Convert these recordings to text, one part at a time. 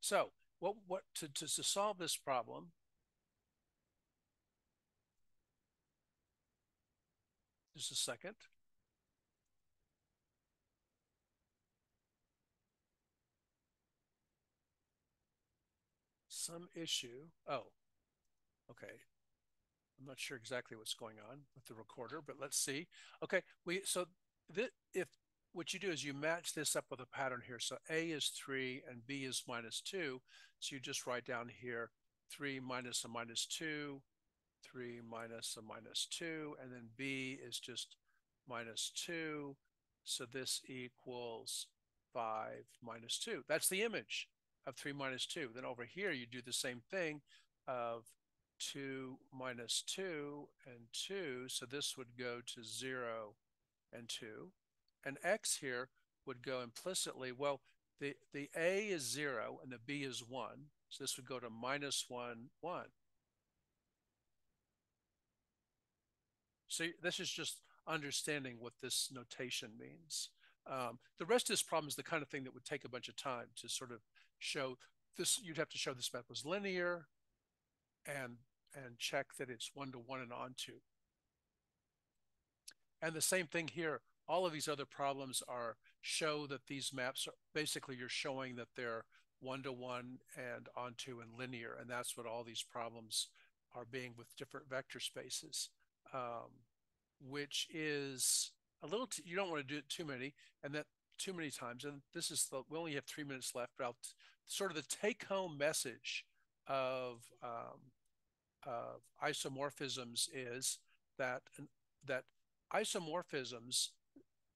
So what to solve this problem, just a second. Some issue. Oh, okay. I'm not sure exactly what's going on with the recorder, but let's see. Okay, if what you do is you match this up with a pattern here. So A is 3 and B is -2. So you just write down here 3 minus a -2, 3 minus a -2, and then B is just -2. So this equals 5 minus 2. That's the image of 3 minus 2. Then over here, you do the same thing of 2 minus 2 and 2. So this would go to 0 and 2. And X here would go implicitly, well, the A is 0 and the B is 1. So this would go to -1, 1. So this is just understanding what this notation means. The rest of this problem is the kind of thing that would take a bunch of time to sort of show this. You'd have to show this map was linear and check that it's one-to-one and onto. And the same thing here. All of these other problems are show that these maps are basically you're showing that they're one-to-one and onto and linear. And that's what all these problems are being with different vector spaces. Which is a little, you don't want to do it too many and that too many times. And this is we only have 3 minutes left, but sort of the take home message of isomorphisms is that, that isomorphisms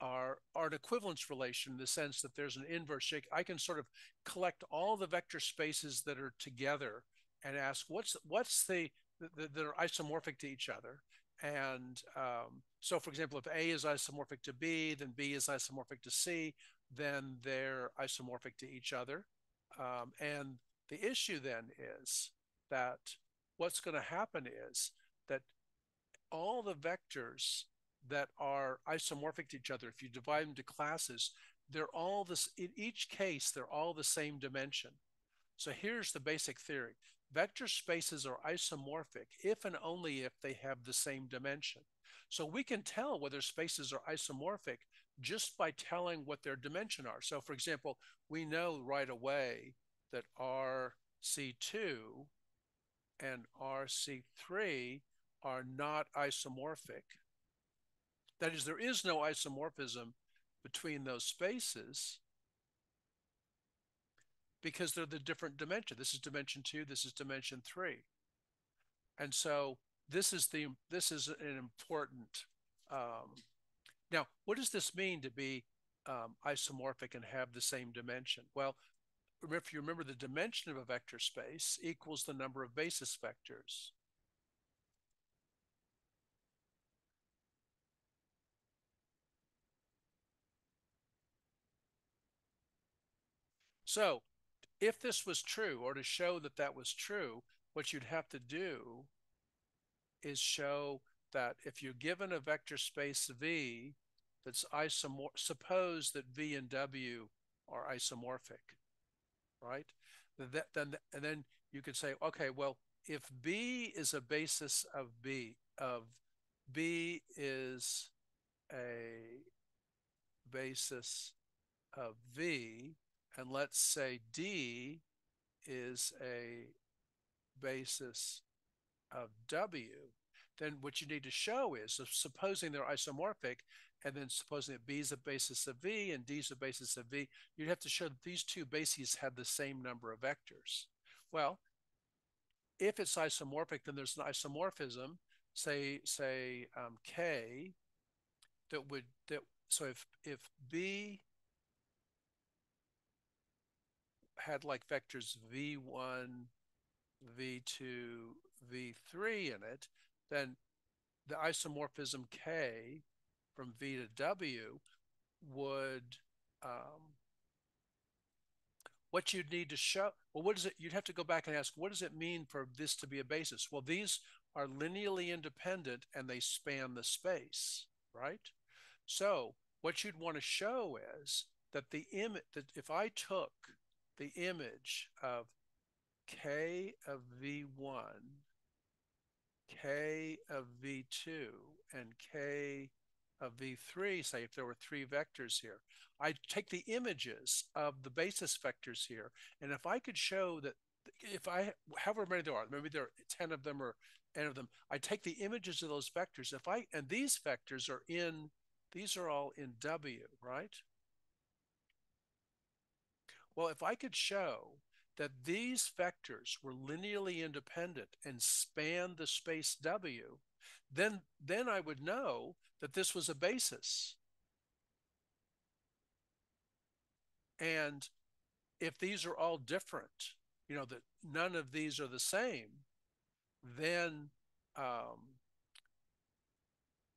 are an equivalence relation in the sense that there's an inverse shake. I can sort of collect all the vector spaces that are together and ask what's that are isomorphic to each other. And so, for example, if A is isomorphic to B, then B is isomorphic to C, then they're isomorphic to each other. And the issue then is that what's going to happen is that all the vectors that are isomorphic to each other, if you divide them into classes, they're all this, in each case, they're all the same dimension. So here's the basic theory. Vector spaces are isomorphic if and only if they have the same dimension. So we can tell whether spaces are isomorphic just by telling what their dimension are. So for example, we know right away that RC2 and RC3 are not isomorphic. That is, there is no isomorphism between those spaces because they're the different dimension. This is dimension 2, this is dimension 3. And so this is an important now, what does this mean to be isomorphic and have the same dimension? Well, if you remember, the dimension of a vector space equals the number of basis vectors. So if this was true, or to show that that was true, what you'd have to do is show that if you're given a vector space V that's isomorphic, suppose that V and W are isomorphic, right? And then you could say, okay, well, if B is a basis of B is a basis of V, and let's say D is a basis of W, then what you need to show is, so supposing they're isomorphic, and then supposing that B is a basis of V and D is a basis of V, you'd have to show that these two bases have the same number of vectors. Well, if it's isomorphic, then there's an isomorphism, say K, so if B had like vectors V1, V2, V3 in it, then the isomorphism K from V to W would, what you'd need to show, well, what is it? You'd have to go back and ask, what does it mean for this to be a basis? Well, these are linearly independent and they span the space, right? So what you'd want to show is that that if I took the image of K of V1, K of V2, and K of V3, say if there were three vectors here, I take the images of the basis vectors here, and if I could show that if I, however many there are, maybe there are 10 of them or n of them, I take the images of those vectors. If I, and these vectors are in, these are all in W, right? Well, if I could show that these vectors were linearly independent and span the space W, then I would know that this was a basis. And if these are all different, that none of these are the same, then um,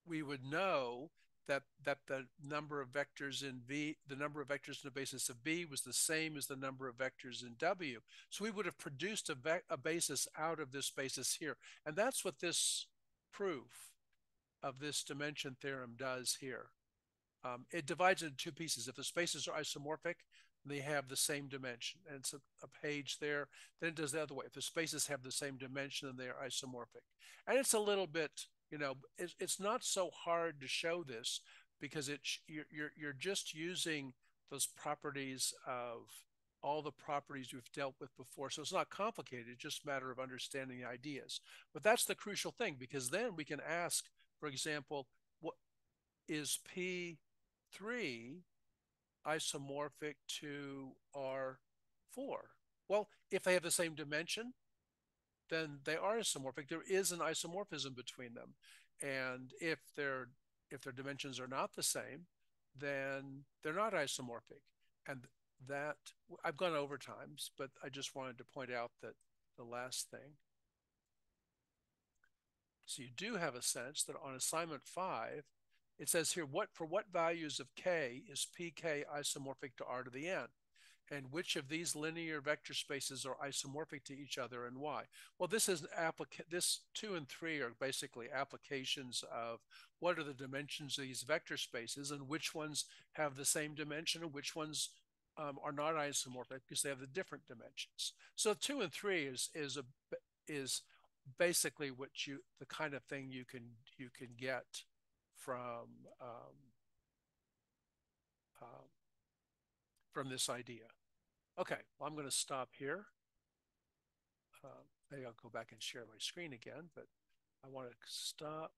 we would know that the number of vectors in V, the number of vectors in the basis of B was the same as the number of vectors in W. So we would have produced a basis out of this basis here. And that's what this proof of this dimension theorem does here. It divides into two pieces. If the spaces are isomorphic, they have the same dimension, and it's a page there. Then it does the other way. If the spaces have the same dimension, then they are isomorphic. And it's a little bit, it's not so hard to show this because you're just using those properties of all the properties we've dealt with before. So it's not complicated. It's just a matter of understanding the ideas. But that's the crucial thing, because then we can ask, for example, what is P3 isomorphic to R4? Well, if they have the same dimension, then they are isomorphic. There is an isomorphism between them. And if their dimensions are not the same, then they're not isomorphic. And that, I've gone over times, but I just wanted to point out that the last thing. So you do have a sense that on assignment 5, it says here, for what values of K is PK isomorphic to R to the N? And which of these linear vector spaces are isomorphic to each other and why? Well, this 2 and 3 are basically applications of what are the dimensions of these vector spaces and which ones have the same dimension and which ones are not isomorphic because they have the different dimensions. So 2 and 3 is basically the kind of thing you can get from um, um, from this idea. Okay, well, I'm going to stop here. Maybe I'll go back and share my screen again, but I want to stop